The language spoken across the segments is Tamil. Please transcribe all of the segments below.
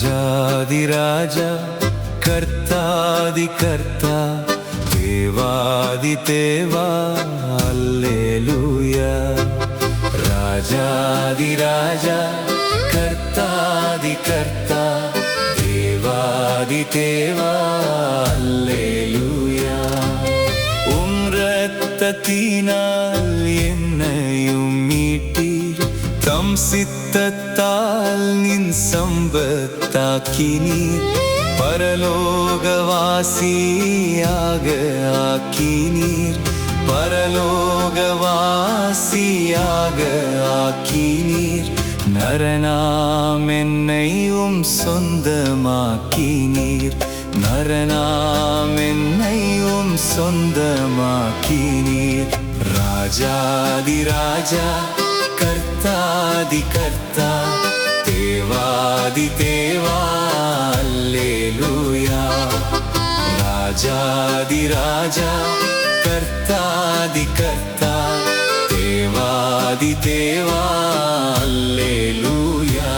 ராஜாதிராஜா கர்த்தாதிகர்த்தா தேவாதிதேவா அல்லேலூயா. ராஜாதிராஜா கர்த்தாதிகர்த்தா தேவாதிதேவா அல்லேலூயா. உம் இரத்தத்தினால் என்னையும் மீட்டீர், தம் சித்தத்தால் நின் சம்பத்தாக்கினீர், பரலோகவாசியாக ஆக்கினீர், பரலோகவாசியாக ஆக்கினீர். நரனாம் என்னையும் சொந்தமாக்கினீர், நரனாம் என்னையும் சொந்தமாக்கினீர். ராஜாதிராஜா கர்த்தாதிகர்த்தா தேவாதிதேவா அல்லேலூயா. ராஜாதிராஜா கர்த்தாதிகர்த்தா தேவாதிதேவா அல்லேலூயா.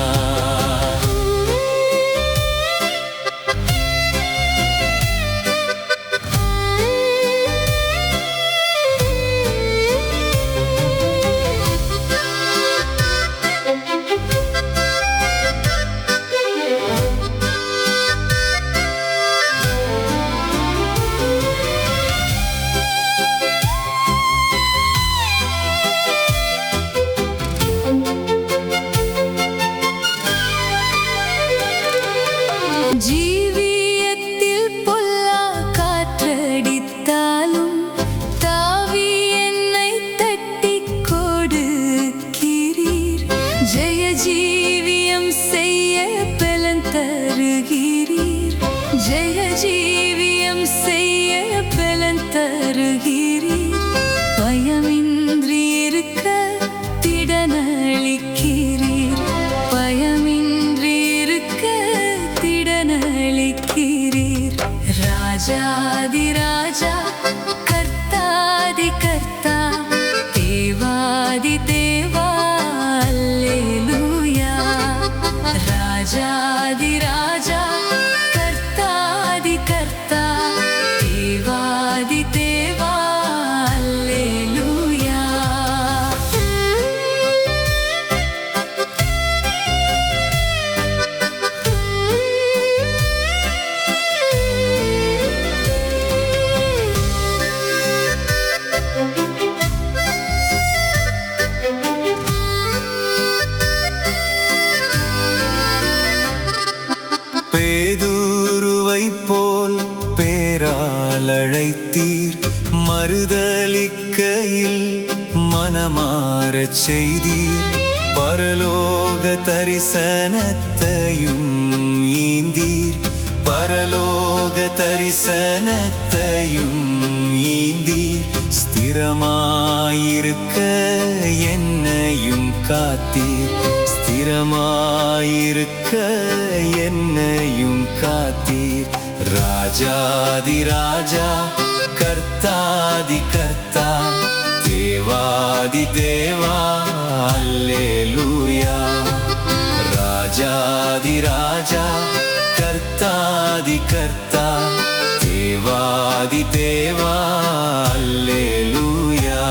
ஜீவியத்தில் பொல்லா காற்றடித்தாலும் தாவி என்னை தட்டிக் கொடுக்கிறீர். ஜெய ஜீவியம் செய்ய பலன் தருகிறீர், ஜெய ஜீவியம் செய்ய பலன் தருகிறீர். பயமின்றி இருக்க திடனளிக்கிறீர், பயமின்றி இருக்க திடனளிக்கிறீர். ராஜாதிராஜா கர்த்தாதிகர்த்தா தேவாதிதேவா அல்லேலூயா. ராஜாதிராஜா கர்த்தாதிகர்த்தா தேவாதிதேவா அல்லேலூயா. பேதுருவைப் போல் பேரால் அழைத்தீர், மறுதலிக்கையில் மனமாறச் செய்தீர். பரலோக தரிசனத்தையும் ஈந்தீர், பரலோக தரிசனத்தையும் ஈந்தீர். ஸ்திரமாயிருக்க என்னையும் காத்தீர், ஸ்திரமாயிருக்க என்னையும் காத்தீர். ராஜாதிராஜா கர்த்தாதிகர்த்தா தேவாதிதேவா அல்லேலூயா. ராஜாதிராஜா கர்த்தாதிகர்த்தா தேவாதிதேவா அல்லேலூயா.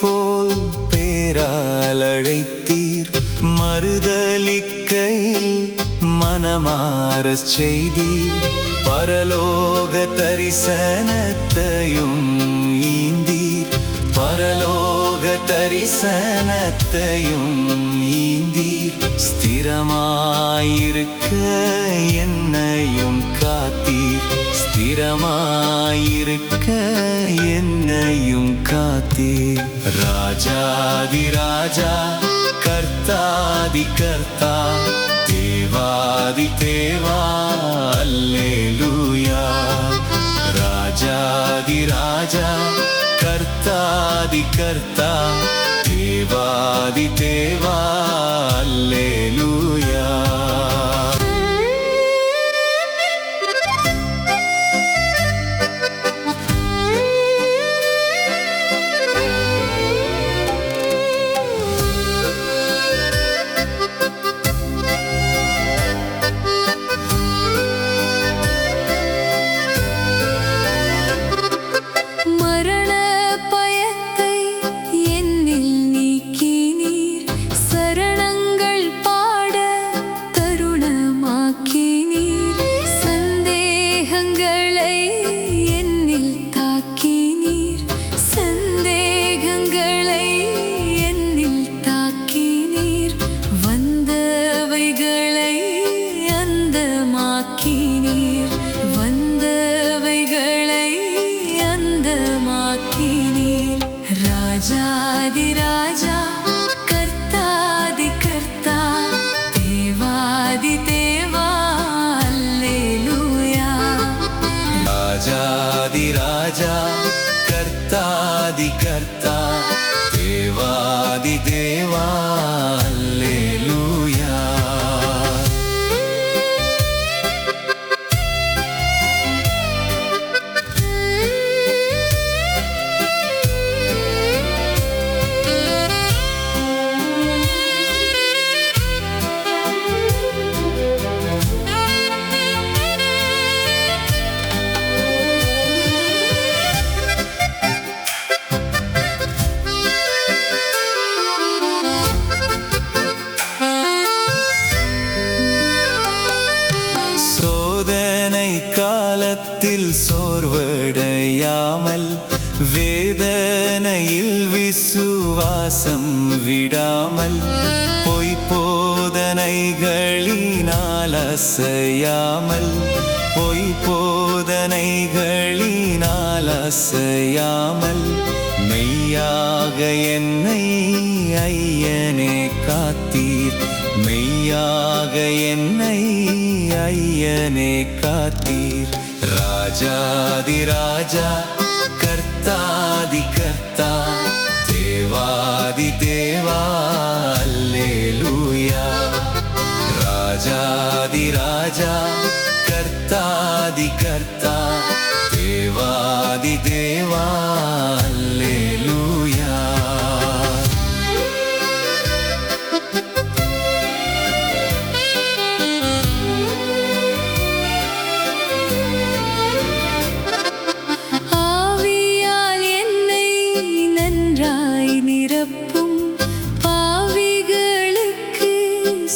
போல் பேரால் அழைத்தீர், மறுதலிக்கையில் மனமாறச் செய்தீர். பரலோக தரிசனத்தையும் ஈந்தீர், பரலோக தரிசனத்தையும் ஈந்தீர். ஸ்திரமாயிருக்க என்னையும் காத்தீர், ஸ்திரமாயிருக்க என்னையும் காத்தீர். ராஜாதிராஜா கர்த்தா கர்த்தா தேவாதி தேவா அல்லேலூயா ராஜாதி ராஜா கர்த்தாதி கர்த்தா தேவாதி தேவா அல்லேலூயா ராஜாதி ராஜா கர்த்தாதி கர்த்தா தேவாதி தேவா அல்லேலூயா ராஜாதி ராஜா கர்த்தாதி கர்த்தா தேவாதி தேவா அல்லேலூயா சோதனை காலத்தில் சோர்வடையாமல் வேதனையில் விசுவாசம் விடாமல் பொய்போதனைகளினால் அசையாமல் பொய்போதனைகளினால் அசையாமல் மெய்யாக என்னை ஐயனே காத்தீர் மெய்யாக என்னை ஐயனே காத்தீர் ராஜாதி ராஜா கர்த்தாதி கர்த்தா தேவாதி தேவா அல்லேலூயா ராஜாதி ராஜா கர்த்தாதி கர்த்தா தேவாதி தேவா அல்லேலூயா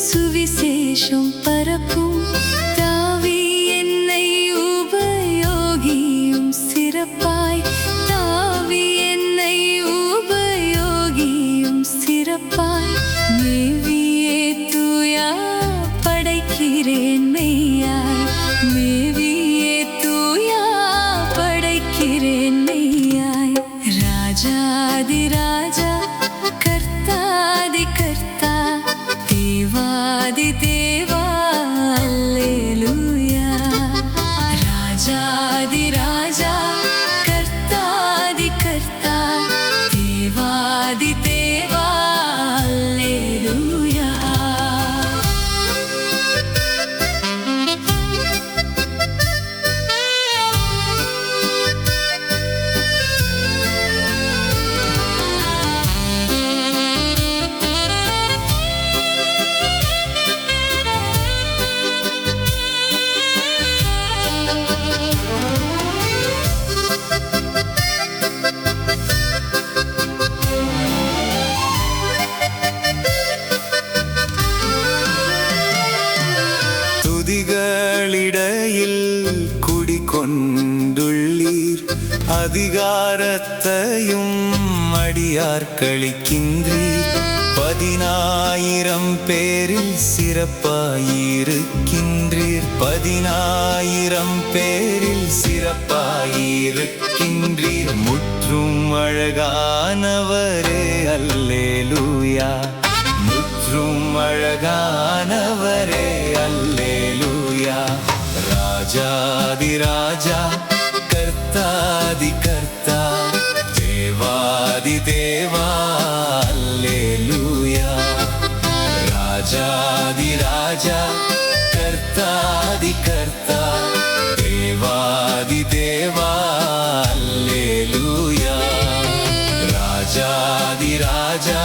சுவிசேஷம் பரப்பும் தாவி என்னை உபயோகியும் சிறப்பாய் தாவி என்னை உபயோகியும் சிறப்பாய் மேவியே தூயா படைக்கிறேன் மெய்யாய் மேவியே தூயா படைக்கிறேன் மெய்யாய் ராஜாதி ராஜா கர்த்தாதி கர்த்தா தேவாதி தேவா அல்லேலூயா ராஜாதி ராஜா கர்த்தாதி கர்த்தா தேவாதி தேவா அல்லேலூயா துதிகளிடையில் குடிகொண்டுள்ளீர் அதிகாரத்தையும் அடியார்களிக்கின்றீர் 10000 பேரில் சிறப்பாயிருக்கின்றீர் 10000 பேரில் சிறப்பாயிருக்கின்றீர் முற்றும் அழகானவரே அல்லேலூயா முற்றும் மிகவும் அழகானவரே அல்லேலூயா. ராஜாதி ராஜா கர்த்தாதி கர்த்தா தேவாதி தேவா அல்லேலூயா. ராஜாதி ராஜா கர்த்தாதி கர்த்தா தேவாதி தேவா அல்லேலூயா. ராஜாதி ராஜா